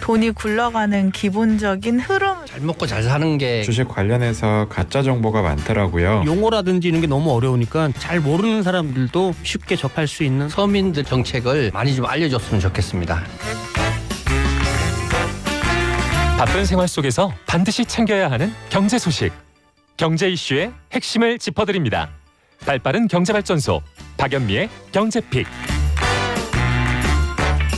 돈이 굴러가는 기본적인 흐름. 잘 먹고 잘 사는 게 주식 관련해서 가짜 정보가 많더라고요. 용어라든지 이런 게 너무 어려우니까 잘 모르는 사람들도 쉽게 접할 수 있는 서민들 정책을 많이 좀 알려줬으면 좋겠습니다. 바쁜 생활 속에서 반드시 챙겨야 하는 경제 소식. 경제 이슈의 핵심을 짚어드립니다. 발빠른 경제발전소 박연미의 경제픽.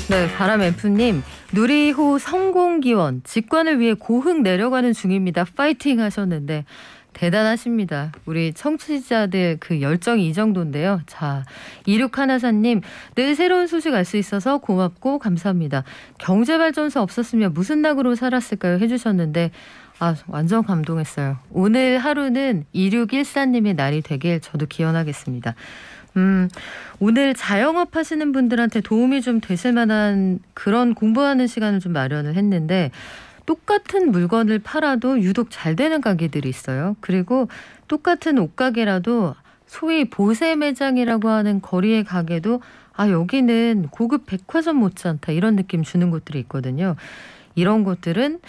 네, 바람F님, 누리호 성공기원 직관을 위해 고흥 내려가는 중입니다. 파이팅 하셨는데 대단하십니다. 우리 청취자들 그 열정이 이 정도인데요. 자, 2614님, 늘 새로운 소식 알 수 있어서 고맙고 감사합니다. 경제발전소 없었으면 무슨 낙으로 살았을까요? 해주셨는데 완전 감동했어요. 오늘 하루는 2614님의 날이 되길 저도 기원하겠습니다. 오늘 자영업 하시는 분들한테 도움이 좀 되실 만한 그런 공부하는 시간을 좀 마련을 했는데 똑같은 물건을 팔아도 유독 잘 되는 가게들이 있어요. 그리고 똑같은 옷가게라도 소위 보세 매장이라고 하는 거리의 가게도 여기는 고급 백화점 못지않다 이런 느낌 주는 곳들이 있거든요. 이런 곳들은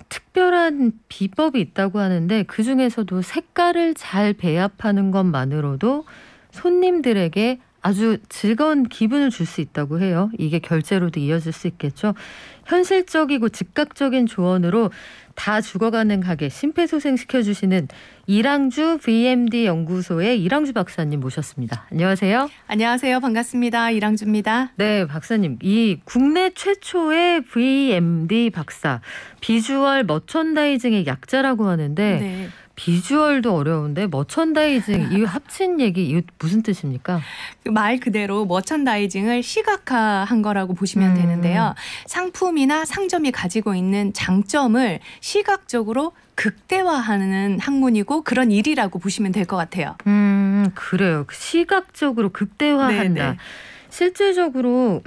특별한 비법이 있다고 하는데 그중에서도 색깔을 잘 배합하는 것만으로도 손님들에게 아주 즐거운 기분을 줄 수 있다고 해요. 이게 결제로도 이어질 수 있겠죠. 현실적이고 즉각적인 조언으로 다 죽어가는 가게 심폐소생시켜주시는 이랑주 VMD 연구소의 이랑주 박사님 모셨습니다. 안녕하세요. 안녕하세요. 반갑습니다. 이랑주입니다. 네, 박사님. 이 국내 최초의 VMD 박사, 비주얼 머천다이징의 약자라고 하는데 네. 비주얼도 어려운데 머천다이징 이 합친 얘기 이거 무슨 뜻입니까? 말 그대로 머천다이징을 시각화한 거라고 보시면 되는데요. 상품이나 상점이 가지고 있는 장점을 시각적으로 극대화하는 학문이고 그런 일이라고 보시면 될 것 같아요. 그래요. 시각적으로 극대화한다. 네네. 실질적으로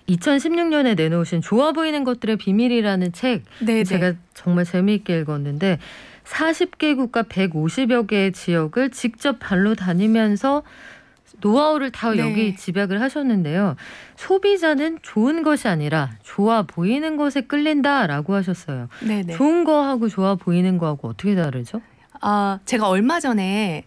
2016년에 내놓으신 좋아 보이는 것들의 비밀이라는 책 네네. 제가 정말 재미있게 읽었는데 40개국과 150여 개의 지역을 직접 발로 다니면서 노하우를 다 네. 여기 집약을 하셨는데요. 소비자는 좋은 것이 아니라 좋아 보이는 것에 끌린다라고 하셨어요. 네네. 좋은 거하고 좋아 보이는 거하고 어떻게 다르죠? 제가 얼마 전에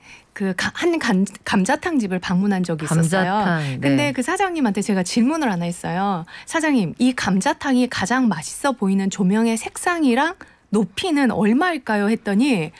한 감자탕 집을 방문한 적이 있었어요. 감자탕. 근데 네. 그 사장님한테 제가 질문을 하나 했어요. 사장님, 이 감자탕이 가장 맛있어 보이는 조명의 색상이랑 높이는 얼마일까요? 했더니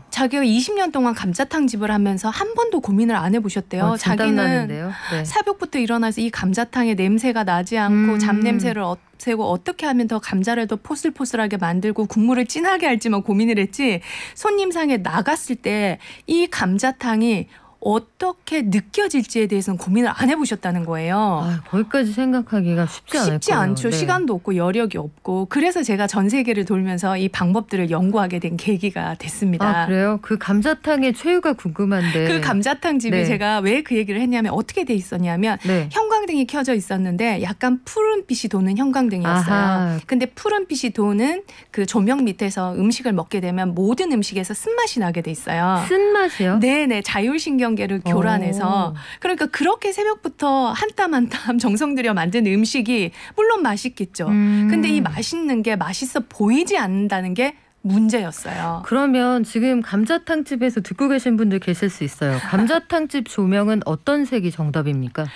자기가 20년 동안 감자탕 집을 하면서 한 번도 고민을 안 해보셨대요. 자기는 네. 새벽부터 일어나서 이 감자탕의 냄새가 나지 않고 잡냄새를 없애고 어떻게 하면 더 감자를 더 포슬포슬하게 만들고 국물을 진하게 할지만 고민을 했지 손님상에 나갔을 때 이 감자탕이 어떻게 느껴질지에 대해서는 고민을 안 해보셨다는 거예요. 거기까지 생각하기가 쉽지 않을 거예요. 쉽지 않죠. 네. 시간도 없고 여력이 없고 그래서 제가 전 세계를 돌면서 이 방법들을 연구하게 된 계기가 됐습니다. 그래요? 그 감자탕의 최후가 궁금한데. 그 감자탕 집이 네. 제가 왜 그 얘기를 했냐면 어떻게 돼 있었냐면 네. 형광등이 켜져 있었는데 약간 푸른빛이 도는 형광등이었어요. 아하. 근데 푸른빛이 도는 그 조명 밑에서 음식을 먹게 되면 모든 음식에서 쓴맛이 나게 돼 있어요. 쓴맛이요? 네네. 자율신경계를 교란해서. 그러니까 그렇게 새벽부터 한 땀 한 땀 정성 들여 만든 음식이 물론 맛있겠죠. 근데 이 맛있는 게 맛있어 보이지 않는다는 게 문제였어요. 그러면 지금 감자탕집에서 듣고 계신 분들 계실 수 있어요. 감자탕집 조명은 어떤 색이 정답입니까?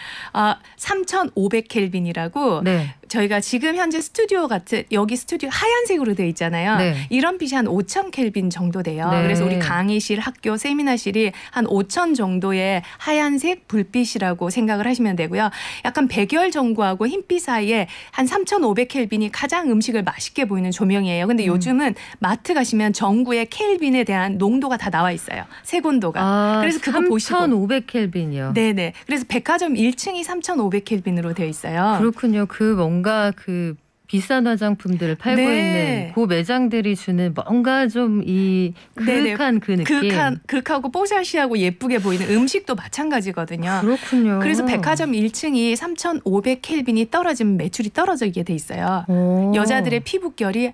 3500켈빈이라고 네. 저희가 지금 현재 스튜디오 같은 여기 스튜디오 하얀색으로 되어 있잖아요. 네. 이런 빛이 한 5000켈빈 정도 돼요. 네. 그래서 우리 강의실, 학교, 세미나실이 한 5000 정도의 하얀색 불빛이라고 생각을 하시면 되고요. 약간 백열 전구하고 흰빛 사이에 한 3500켈빈이 가장 음식을 맛있게 보이는 조명이에요. 근데 요즘은 마트 가시면 전구의 켈빈에 대한 농도가 다 나와 있어요. 색온도가. 그래서 그거 보시고 3500켈빈이요. 네네. 그래서 백화점 1층이 3500켈빈으로 되어 있어요. 그렇군요. 그 뭔가 그 비싼 화장품들을 팔고 네. 있는 그 매장들이 주는 뭔가 좀 이 그윽한 그 느낌. 그윽하고 뽀샤시하고 예쁘게 보이는 음식도 마찬가지거든요. 그렇군요. 그래서 백화점 1층이 3500켈빈이 떨어지면 매출이 떨어지게 돼 있어요. 여자들의 피부결이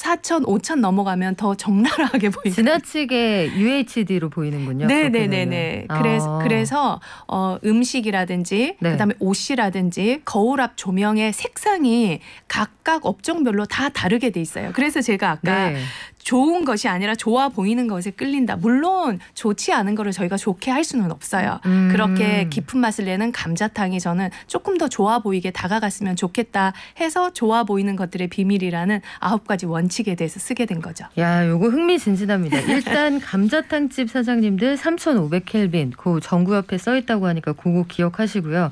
4천, 5천 넘어가면 더 적나라하게 보이죠. 지나치게 UHD로 보이는군요. 네네네네. 그래서 음식이라든지 네. 그다음에 옷이라든지 거울 앞 조명의 색상이 각각 업종별로 다 다르게 돼 있어요. 그래서 제가 아까 네. 좋은 것이 아니라 좋아 보이는 것에 끌린다. 물론 좋지 않은 거를 저희가 좋게 할 수는 없어요. 그렇게 깊은 맛을 내는 감자탕이 저는 조금 더 좋아 보이게 다가갔으면 좋겠다 해서 좋아 보이는 것들의 비밀이라는 9가지 원칙에 대해서 쓰게 된 거죠. 야, 요거 흥미진진합니다. 일단 감자탕집 사장님들 3,500켈빈 그 전구 옆에 써 있다고 하니까 그거 기억하시고요.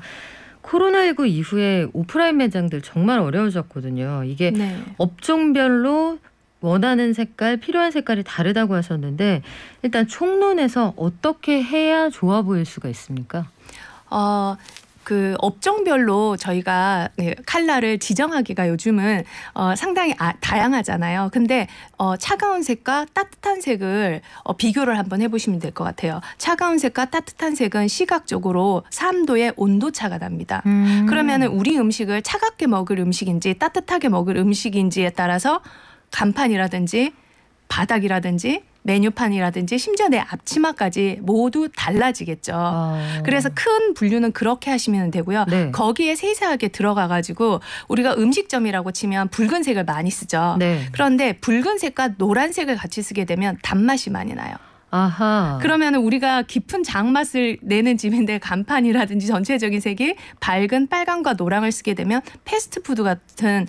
코로나19 이후에 오프라인 매장들 정말 어려워졌거든요. 이게 네. 업종별로 원하는 색깔, 필요한 색깔이 다르다고 하셨는데 일단 총론에서 어떻게 해야 좋아 보일 수가 있습니까? 그 업종별로 저희가 컬러를 지정하기가 요즘은 상당히 다양하잖아요. 근데 차가운 색과 따뜻한 색을 비교를 한번 해보시면 될 것 같아요. 차가운 색과 따뜻한 색은 시각적으로 3도의 온도차가 납니다. 그러면은 우리 음식을 차갑게 먹을 음식인지 따뜻하게 먹을 음식인지에 따라서 간판이라든지 바닥이라든지 메뉴판이라든지 심지어 내 앞치마까지 모두 달라지겠죠. 그래서 큰 분류는 그렇게 하시면 되고요. 네. 거기에 세세하게 들어가가지고 우리가 음식점이라고 치면 붉은색을 많이 쓰죠. 네. 그런데 붉은색과 노란색을 같이 쓰게 되면 단맛이 많이 나요. 아하. 그러면 우리가 깊은 장맛을 내는 집인데 간판이라든지 전체적인 색이 밝은 빨강과 노랑을 쓰게 되면 패스트푸드 같은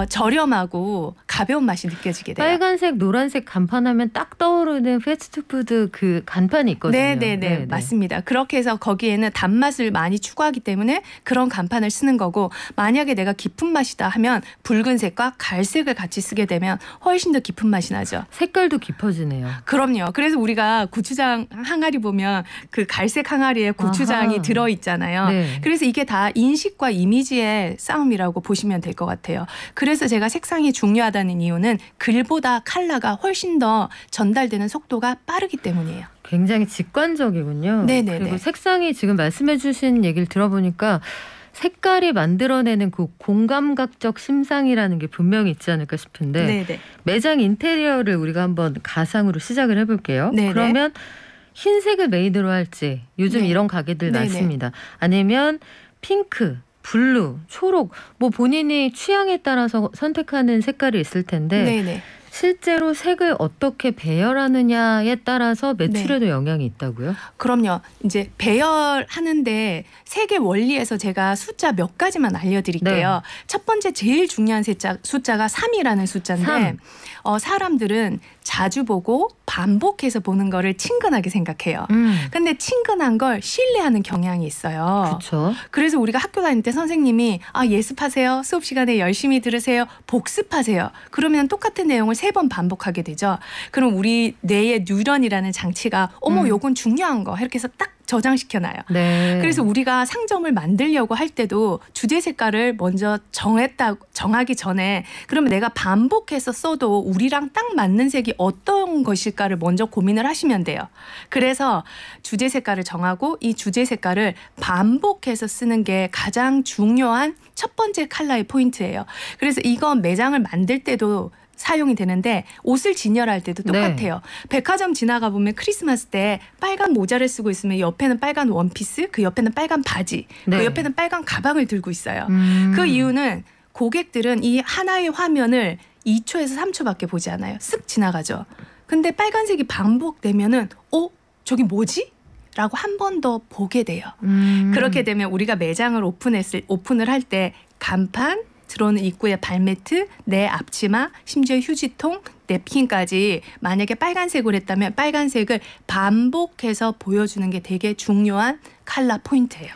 저렴하고 가벼운 맛이 느껴지게 돼요. 빨간색, 노란색 간판하면 딱 떠오르는 패스트푸드 그 간판이 있거든요. 네네네. 맞습니다. 그렇게 해서 거기에는 단맛을 많이 추구하기 때문에 그런 간판을 쓰는 거고 만약에 내가 깊은 맛이다 하면 붉은색과 갈색을 같이 쓰게 되면 훨씬 더 깊은 맛이 나죠. 색깔도 깊어지네요. 그럼요. 그래서 우리가 고추장 항아리 보면 그 갈색 항아리에 고추장이 아하. 들어있잖아요. 네. 그래서 이게 다 인식과 이미지의 싸움이라고 보시면 될 것 같아요. 그래서 제가 색상이 중요하다는 이유는 글보다 컬러가 훨씬 더 전달되는 속도가 빠르기 때문이에요. 굉장히 직관적이군요. 네네네. 그리고 색상이 지금 말씀해 주신 얘기를 들어보니까 색깔이 만들어내는 그 공감각적 심상이라는 게 분명히 있지 않을까 싶은데 네네. 매장 인테리어를 우리가 한번 가상으로 시작을 해볼게요. 네네. 그러면 흰색을 메인으로 할지 요즘 네. 이런 가게들 네네. 많습니다. 아니면 핑크, 블루, 초록 뭐 본인이 취향에 따라서 선택하는 색깔이 있을 텐데 네네. 실제로 색을 어떻게 배열하느냐에 따라서 매출에도 영향이 있다고요? 그럼요. 이제 배열하는데 색의 원리에서 제가 숫자 몇 가지만 알려드릴게요. 네. 첫 번째 제일 중요한 숫자가 3이라는 숫자인데 3. 사람들은 자주 보고 반복해서 보는 거를 친근하게 생각해요. 근데 친근한 걸 신뢰하는 경향이 있어요. 그렇죠. 그래서 우리가 학교 다닐 때 선생님이 예습하세요. 수업 시간에 열심히 들으세요. 복습하세요. 그러면 똑같은 내용을 3번 반복하게 되죠. 그럼 우리 뇌의 뉴런이라는 장치가 어머 요건 중요한 거 이렇게 해서 딱 저장시켜놔요. 네. 그래서 우리가 상점을 만들려고 할 때도 주제 색깔을 먼저 정하기 전에 그러면 내가 반복해서 써도 우리랑 딱 맞는 색이 어떤 것일까를 먼저 고민을 하시면 돼요. 그래서 주제 색깔을 정하고 이 주제 색깔을 반복해서 쓰는 게 가장 중요한 첫 번째 컬러의 포인트예요. 그래서 이건 매장을 만들 때도 사용이 되는데 옷을 진열할 때도 똑같아요. 네. 백화점 지나가 보면 크리스마스 때 빨간 모자를 쓰고 있으면 옆에는 빨간 원피스, 그 옆에는 빨간 바지, 네. 그 옆에는 빨간 가방을 들고 있어요. 그 이유는 고객들은 이 하나의 화면을 2초에서 3초밖에 보지 않아요. 쓱 지나가죠. 근데 빨간색이 반복되면은 저기 뭐지? 라고 한 번 더 보게 돼요. 그렇게 되면 우리가 매장을 오픈을 할 때 간판, 들어오는 입구에 발매트, 내 앞치마, 심지어 휴지통, 냅킨까지 만약에 빨간색으로 했다면 빨간색을 반복해서 보여주는 게 되게 중요한 컬러 포인트예요.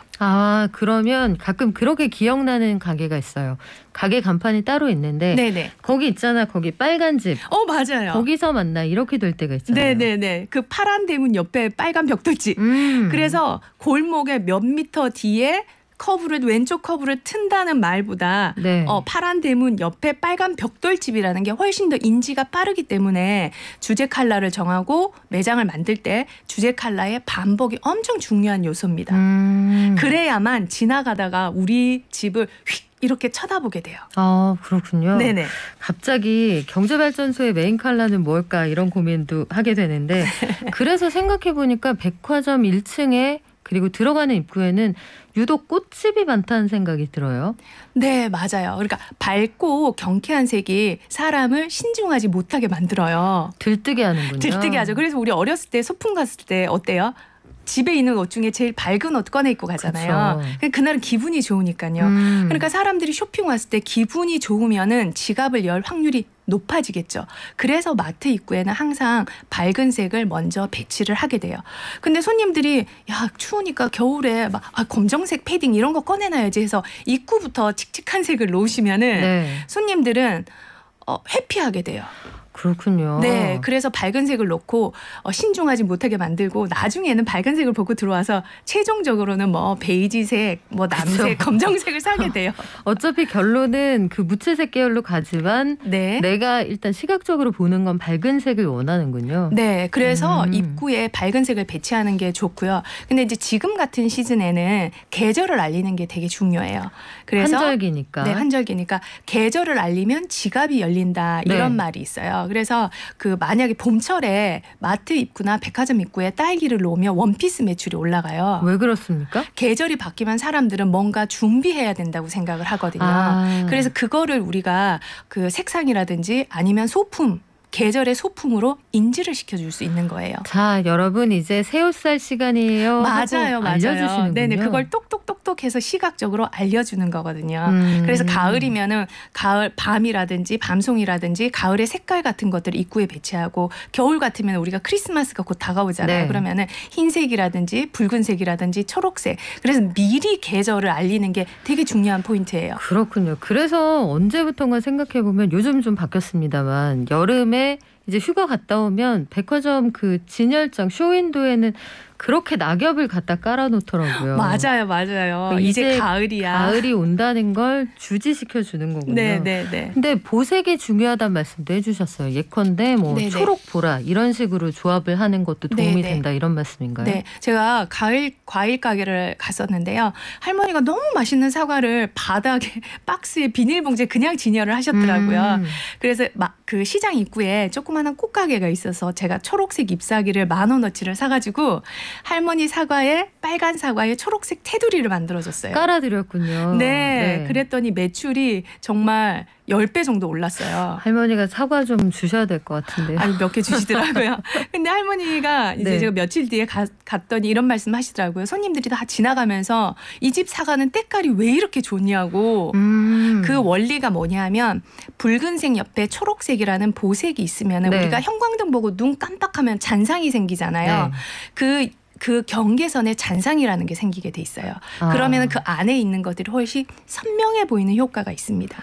그러면 가끔 그렇게 기억나는 가게가 있어요. 가게 간판이 따로 있는데 네네. 거기 있잖아. 거기 빨간 집. 맞아요. 거기서 만나 이렇게 될 때가 있잖아요. 네네네. 그 파란 대문 옆에 빨간 벽돌집. 그래서 골목에 몇 미터 뒤에 커브를 왼쪽 커브를 튼다는 말보다 네. 파란 대문 옆에 빨간 벽돌집이라는 게 훨씬 더 인지가 빠르기 때문에 주제 컬러를 정하고 매장을 만들 때 주제 컬러의 반복이 엄청 중요한 요소입니다. 그래야만 지나가다가 우리 집을 휙 이렇게 쳐다보게 돼요. 아, 그렇군요. 네네. 갑자기 경제발전소의 메인 컬러는 뭘까 이런 고민도 하게 되는데 그래서 생각해보니까 백화점 1층에 그리고 들어가는 입구에는 유독 꽃집이 많다는 생각이 들어요. 네, 맞아요. 그러니까 밝고 경쾌한 색이 사람을 신중하지 못하게 만들어요. 들뜨게 하는군요. 들뜨게 하죠. 그래서 우리 어렸을 때 소풍 갔을 때 어때요? 집에 있는 옷 중에 제일 밝은 옷 꺼내 입고 가잖아요. 그날은 기분이 좋으니까요. 그러니까 사람들이 쇼핑 왔을 때 기분이 좋으면은 지갑을 열 확률이 높아지겠죠. 그래서 마트 입구에는 항상 밝은 색을 먼저 배치를 하게 돼요. 근데 손님들이 야 추우니까 겨울에 막 검정색 패딩 이런 거 꺼내놔야지 해서 입구부터 칙칙한 색을 놓으시면은 네. 손님들은 회피하게 돼요. 그렇군요. 네, 그래서 밝은 색을 놓고 신중하지 못하게 만들고 나중에는 밝은 색을 보고 들어와서 최종적으로는 뭐 베이지색, 뭐 남색, 검정색을 사게 돼요. 어차피 결론은 그 무채색 계열로 가지만 네. 내가 일단 시각적으로 보는 건 밝은 색을 원하는군요. 네, 그래서 입구에 밝은 색을 배치하는 게 좋고요. 근데 이제 지금 같은 시즌에는 계절을 알리는 게 되게 중요해요. 그래서 한절기니까. 네, 한절기니까 계절을 알리면 지갑이 열린다 이런 네. 말이 있어요. 그래서 그 만약에 봄철에 마트 입구나 백화점 입구에 딸기를 놓으면 원피스 매출이 올라가요. 왜 그렇습니까? 계절이 바뀌면 사람들은 뭔가 준비해야 된다고 생각을 하거든요. 그래서 그거를 우리가 그 색상이라든지 아니면 소품 계절의 소품으로 인지를 시켜줄 수 있는 거예요. 자, 여러분 이제 새 옷 살 시간이에요. 맞아요, 맞아요. 알려주시는군요. 네네, 그걸 똑똑똑똑해서 시각적으로 알려주는 거거든요. 그래서 가을이면은 가을 밤이라든지 밤송이라든지 가을의 색깔 같은 것들을 입구에 배치하고 겨울 같으면 우리가 크리스마스가 곧 다가오잖아요. 네. 그러면은 흰색이라든지 붉은색이라든지 초록색. 그래서 미리 계절을 알리는 게 되게 중요한 포인트예요. 그렇군요. 그래서 언제부턴가 생각해보면 요즘 좀 바뀌었습니다만 여름에 이제 휴가 갔다 오면 백화점 그 진열장 쇼윈도에는 그렇게 낙엽을 갖다 깔아놓더라고요. 맞아요, 맞아요. 이제 가을이야. 가을이 온다는 걸 주지시켜 주는 거군요. 네, 네, 네. 근데 보색이 중요하다는 말씀도 해주셨어요. 예컨대 뭐 네네. 초록 보라 이런 식으로 조합을 하는 것도 도움이 네네. 된다 이런 말씀인가요? 네, 제가 가을 과일 가게를 갔었는데요. 할머니가 너무 맛있는 사과를 바닥에 박스에 비닐봉지에 그냥 진열을 하셨더라고요. 그래서 막 그 시장 입구에 조그마한 꽃가게가 있어서 제가 초록색 잎사귀를 10,000원어치를 사가지고 할머니 사과에 빨간 사과에 초록색 테두리를 만들어줬어요. 깔아드렸군요. 네, 그랬더니 매출이 정말 10배 정도 올랐어요. 할머니가 사과 좀 주셔야 될 것 같은데요. 아니 몇 개 주시더라고요. 근데 할머니가 이제 네. 제가 며칠 뒤에 갔더니 이런 말씀 하시더라고요. 손님들이 다 지나가면서 이 집 사과는 때깔이 왜 이렇게 좋냐고. 그 원리가 뭐냐면 붉은색 옆에 초록색이라는 보색이 있으면 네. 우리가 형광등 보고 눈 깜빡하면 잔상이 생기잖아요. 네. 그 경계선에 잔상이라는 게 생기게 돼 있어요. 그러면 그 안에 있는 것들이 훨씬 선명해 보이는 효과가 있습니다.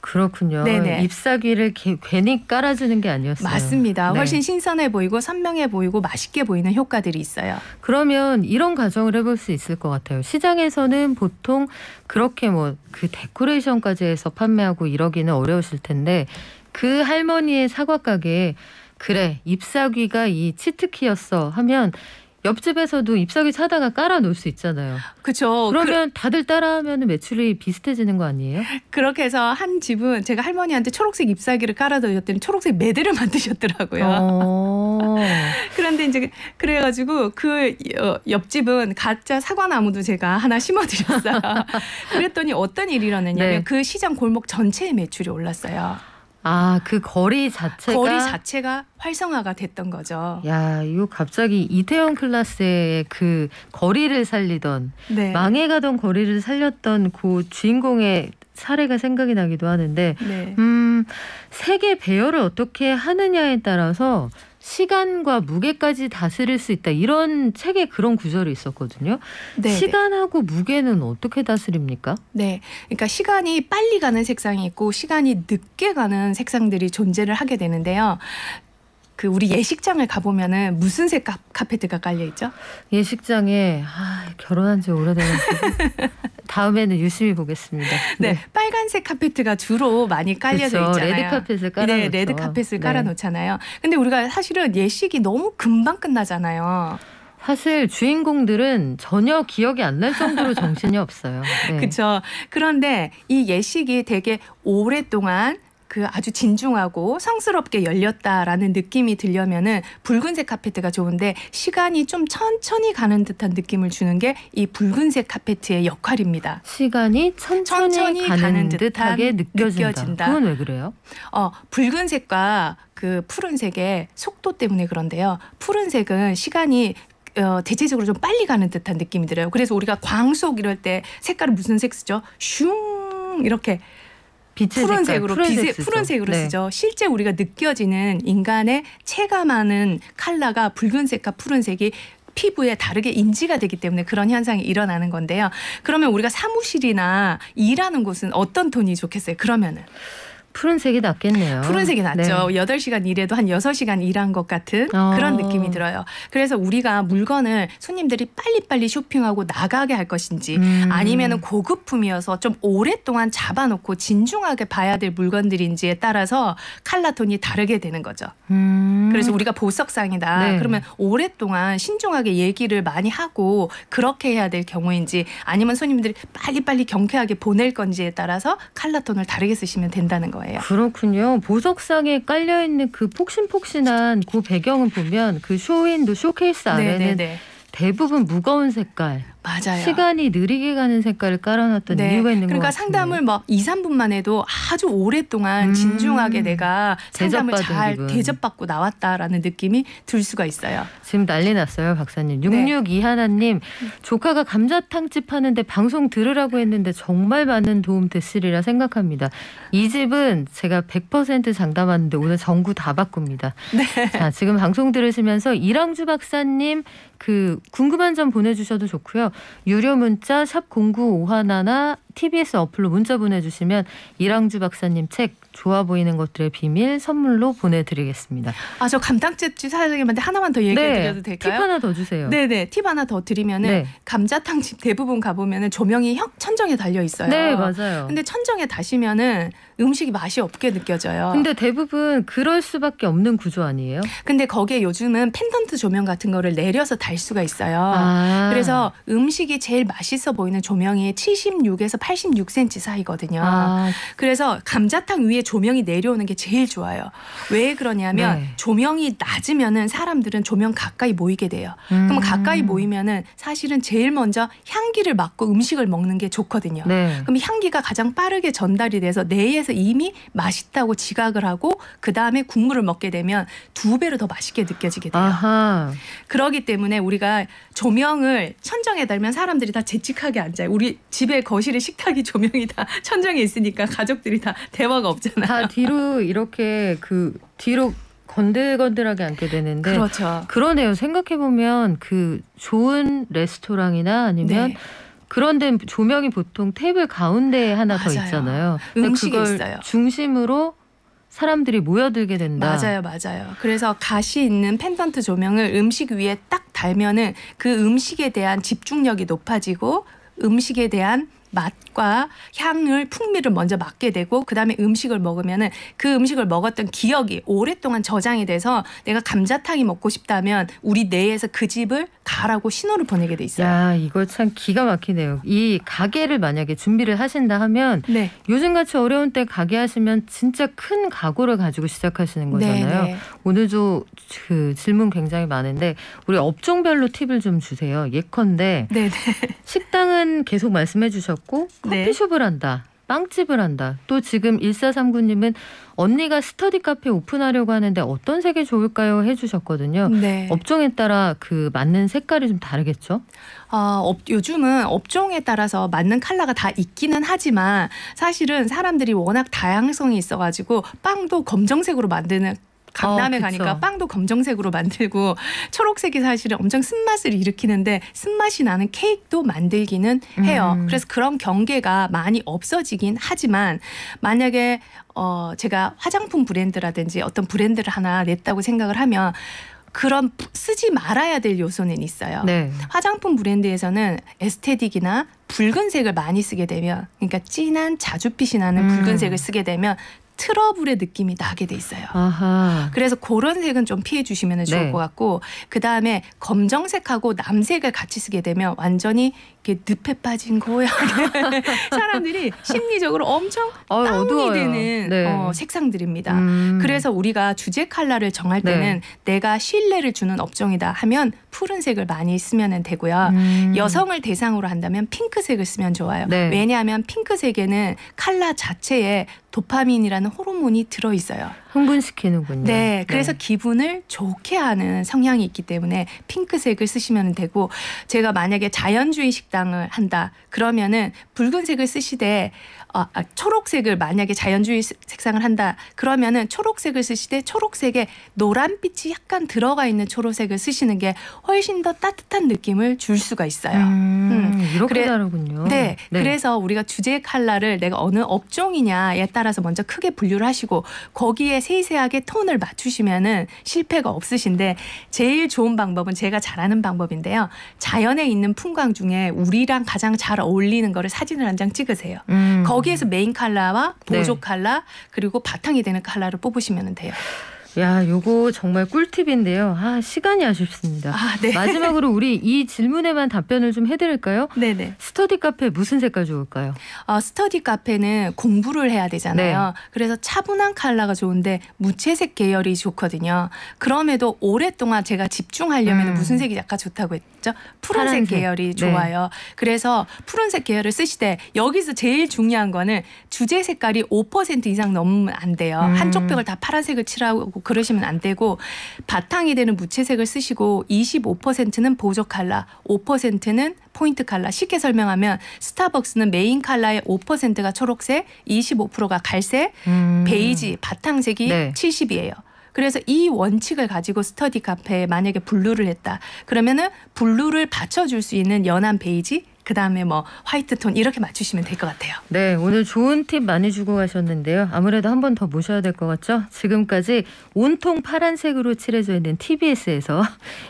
그렇군요. 네네. 잎사귀를 괜히 깔아주는 게 아니었어요. 맞습니다. 네. 훨씬 신선해 보이고 선명해 보이고 맛있게 보이는 효과들이 있어요. 그러면 이런 가정을 해볼 수 있을 것 같아요. 시장에서는 보통 그렇게 뭐 그 데코레이션까지 해서 판매하고 이러기는 어려우실 텐데 그 할머니의 사과 가게에 그래 잎사귀가 이 치트키였어 하면 옆집에서도 잎사귀 사다가 깔아놓을 수 있잖아요. 그렇죠. 그러면 다들 따라하면 매출이 비슷해지는 거 아니에요? 그렇게 해서 한 집은 제가 할머니한테 초록색 잎사귀를 깔아드렸더니 초록색 매대를 만드셨더라고요. 그런데 이제 그래가지고 그 옆집은 가짜 사과나무도 제가 하나 심어드렸어요. 그랬더니 어떤 일이 일어났냐면 네. 그 시장 골목 전체의 매출이 올랐어요. 아, 그 거리 자체가 활성화가 됐던 거죠. 야, 이거 갑자기 이태원 클라스의 그 거리를 살리던 네. 망해가던 거리를 살렸던 그 주인공의 사례가 생각이 나기도 하는데 네. 색의 배열을 어떻게 하느냐에 따라서 시간과 무게까지 다스릴 수 있다. 이런 책에 그런 구절이 있었거든요. 네, 시간하고 무게는 어떻게 다스립니까? 네. 그러니까 시간이 빨리 가는 색상이 있고 시간이 늦게 가는 색상들이 존재를 하게 되는데요. 그 우리 예식장을 가보면은 무슨 색 카페트가 깔려 있죠? 예식장에 결혼한 지 오래돼가지고 다음에는 유심히 보겠습니다. 네, 빨간색 카페트가 주로 많이 깔려져 그렇죠. 있잖아요. 레드 카펫을 깔아놓죠. 네, 레드 카펫을 네. 깔아놓잖아요. 근데 우리가 사실은 예식이 너무 금방 끝나잖아요. 사실 주인공들은 전혀 기억이 안 날 정도로 정신이 없어요. 네. 그렇죠. 그런데 이 예식이 되게 오랫동안 그 아주 진중하고 성스럽게 열렸다라는 느낌이 들려면은 붉은색 카페트가 좋은데 시간이 좀 천천히 가는 듯한 느낌을 주는 게 이 붉은색 카페트의 역할입니다. 시간이 천천히 가는 듯하게 느껴진다. 그건 왜 그래요? 붉은색과 그 푸른색의 속도 때문에 그런데요. 푸른색은 시간이 대체적으로 좀 빨리 가는 듯한 느낌이 들어요. 그래서 우리가 광속 이럴 때 색깔을 무슨 색 쓰죠? 슝 이렇게 푸른색으로 푸른색으로 네. 쓰죠. 실제 우리가 느껴지는 인간의 체감하는 컬러가 붉은색과 푸른색이 피부에 다르게 인지가 되기 때문에 그런 현상이 일어나는 건데요. 그러면 우리가 사무실이나 일하는 곳은 어떤 톤이 좋겠어요? 그러면은 푸른색이 낫겠네요. 푸른색이 낫죠. 네. 8시간 일해도 한 6시간 일한 것 같은 그런 느낌이 들어요. 그래서 우리가 물건을 손님들이 빨리빨리 쇼핑하고 나가게 할 것인지 아니면 고급품이어서 좀 오랫동안 잡아놓고 진중하게 봐야 될 물건들인지에 따라서 컬러톤이 다르게 되는 거죠. 그래서 우리가 보석상이다. 네. 그러면 오랫동안 신중하게 얘기를 많이 하고 그렇게 해야 될 경우인지 아니면 손님들이 빨리빨리 경쾌하게 보낼 건지에 따라서 컬러톤을 다르게 쓰시면 된다는 거예요. 그렇군요. 보석상에 깔려있는 그 폭신폭신한 그 배경을 보면 그 쇼윈도 쇼케이스 아래는 네네네. 대부분 무거운 색깔. 맞아요. 시간이 느리게 가는 색깔을 깔아놨던 이유가 있는 것 그러니까 같은데. 상담을 뭐 2, 3분만 해도 아주 오랫동안 진중하게 내가 상담을 잘 기분. 대접받고 나왔다라는 느낌이 들 수가 있어요. 지금 난리 났어요, 박사님. 662 하나님, 조카가 감자탕집 하는데 방송 들으라고 했는데 정말 많은 도움 됐으리라 생각합니다. 이 집은 제가 100% 장담하는데 오늘 전구 다 바꿉니다. 네. 자, 지금 방송 들으시면서 이랑주 박사님 그 궁금한 점 보내주셔도 좋고요. 유료 문자 샵 0951 TBS 어플로 문자 보내주시면 이랑주 박사님 책 좋아 보이는 것들의 비밀 선물로 보내드리겠습니다. 저 감탕집 사장님한테 하나만 더 얘기해 드려도 될까요? 팁 하나 더 주세요. 네네. 팁 하나 더 드리면은 네. 감자탕집 대부분 가보면은 조명이 천정에 달려 있어요. 네, 맞아요. 근데 천정에 다시면은 음식이 맛이 없게 느껴져요. 근데 대부분 그럴 수밖에 없는 구조 아니에요? 근데 거기에 요즘은 펜던트 조명 같은 거를 내려서 달 수가 있어요. 그래서 음식이 제일 맛있어 보이는 조명이 76에서 86cm 사이거든요. 그래서 감자탕 위에 조명이 내려오는 게 제일 좋아요. 왜 그러냐면 조명이 낮으면은 사람들은 조명 가까이 모이게 돼요. 그럼 가까이 모이면은 사실은 제일 먼저 향기를 맡고 음식을 먹는 게 좋거든요. 그럼 향기가 가장 빠르게 전달이 돼서 뇌에서 이미 맛있다고 지각을 하고 그 다음에 국물을 먹게 되면 2배로 더 맛있게 느껴지게 돼요. 그러기 때문에 우리가 조명을 천정에 달면 사람들이 다 재직하게 앉아요. 우리 집에 거실에 식탁이 조명이 다 천정에 있으니까 가족들이 다 대화가 없잖아요. 다 뒤로 이렇게 뒤로 건들건들하게 앉게 되는데 그렇죠. 그러네요. 생각해보면 그 좋은 레스토랑이나 아니면 그런 데 조명이 보통 테이블 가운데에 하나 더 있잖아요. 음식에 그걸 있어요. 중심으로 사람들이 모여들게 된다. 맞아요. 그래서 가시 있는 펜던트 조명을 음식 위에 딱 달면은 그 음식에 대한 집중력이 높아지고 음식에 대한 맛과 향을 풍미를 먼저 맡게 되고 그다음에 음식을 먹으면은 그 음식을 먹었던 기억이 오랫동안 저장이 돼서 내가 감자탕이 먹고 싶다면 우리 뇌에서 그 집을 가라고 신호를 보내게 돼 있어요. 야, 이거 참 기가 막히네요. 이 가게를 만약에 준비를 하신다 하면 요즘같이 어려운 때 가게 하시면 진짜 큰 각오를 가지고 시작하시는 거잖아요. 오늘도 그 질문 굉장히 많은데 우리 업종별로 팁을 좀 주세요. 예컨대 식당은 계속 말씀해 주셨고 커피숍을 한다. 빵집을 한다. 또 지금 1439님은 언니가 스터디 카페 오픈하려고 하는데 어떤 색이 좋을까요? 해주셨거든요. 업종에 따라 그 맞는 색깔이 좀 다르겠죠? 요즘은 업종에 따라서 맞는 컬러가 다 있기는 하지만 사실은 사람들이 워낙 다양성이 있어가지고 빵도 검정색으로 만드는 강남에 그쵸. 가니까 빵도 검정색으로 만들고 초록색이 사실은 엄청 쓴맛을 일으키는데 쓴맛이 나는 케이크도 만들기는 해요. 그래서 그런 경계가 많이 없어지긴 하지만 만약에 제가 화장품 브랜드라든지 어떤 브랜드를 하나 냈다고 생각을 하면 그런 쓰지 말아야 될 요소는 있어요. 네. 화장품 브랜드에서는 에스테틱이나 붉은색을 많이 쓰게 되면 그러니까 진한 자줏빛이 나는 붉은색을 쓰게 되면 트러블의 느낌이 나게 돼 있어요. 아하. 그래서 그런 색은 좀 피해 주시면 좋을 네. 것 같고 그다음에 검정색하고 남색을 같이 쓰게 되면 완전히 이렇게 늪에 빠진 고양이 사람들이 심리적으로 엄청 다운이 어두워요. 되는 네. 색상들입니다. 음. 그래서 우리가 주제 컬러를 정할 때는 내가 신뢰를 주는 업종이다 하면 푸른색을 많이 쓰면 되고요. 여성을 대상으로 한다면 핑크색을 쓰면 좋아요. 네. 왜냐하면 핑크색에는 컬러 자체에 도파민이라는 호르몬이 들어있어요. 흥분시키는군요. 네, 그래서 기분을 좋게 하는 성향이 있기 때문에 핑크색을 쓰시면 되고 제가 만약에 자연주의 식당을 한다 그러면은 붉은색을 쓰시되 초록색을 만약에 자연주의 색상을 한다 그러면은 초록색을 쓰시되 초록색에 노란빛이 약간 들어가 있는 초록색을 쓰시는 게 훨씬 더 따뜻한 느낌을 줄 수가 있어요. 이렇게 다르군요. 네, 그래서 우리가 주제 컬러를 내가 어느 업종이냐에 따라서 먼저 크게 분류를 하시고 거기에 세세하게 톤을 맞추시면은 실패가 없으신데 제일 좋은 방법은 제가 잘하는 방법인데요. 자연에 있는 풍광 중에 우리랑 가장 잘 어울리는 거를 사진을 한 장 찍으세요. 거기에서 메인 컬러와 보조 네. 컬러 그리고 바탕이 되는 컬러를 뽑으시면 돼요. 야, 요거 정말 꿀팁인데요. 시간이 아쉽습니다. 네. 마지막으로 우리 이 질문에만 답변을 좀 해드릴까요? 네네. 스터디 카페 무슨 색깔 좋을까요? 스터디 카페는 공부를 해야 되잖아요. 네. 그래서 차분한 컬러가 좋은데 무채색 계열이 좋거든요. 그럼에도 오랫동안 제가 집중하려면 무슨 색이 약간 좋다고 했죠? 푸른색 파란색. 계열이 네. 좋아요. 그래서 푸른색 계열을 쓰시되 여기서 제일 중요한 거는 주제 색깔이 5% 이상 넘으면 안 돼요. 한쪽 벽을 다 파란색을 칠하고 그러시면 안 되고 바탕이 되는 무채색을 쓰시고 25%는 보조 컬러, 5%는 포인트 컬러. 쉽게 설명하면 스타벅스는 메인 컬러의 5%가 초록색, 25%가 갈색, 베이지, 바탕색이 네. 70이에요. 그래서 이 원칙을 가지고 스터디 카페에 만약에 블루를 했다. 그러면은 블루를 받쳐줄 수 있는 연한 베이지, 그다음에 뭐 화이트 톤 이렇게 맞추시면 될 것 같아요. 네, 오늘 좋은 팁 많이 주고 가셨는데요. 아무래도 한 번 더 모셔야 될 것 같죠? 지금까지 온통 파란색으로 칠해져 있는 TBS에서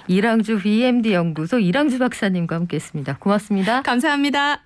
이랑주 BMD 연구소 이랑주 박사님과 함께했습니다. 고맙습니다. 감사합니다.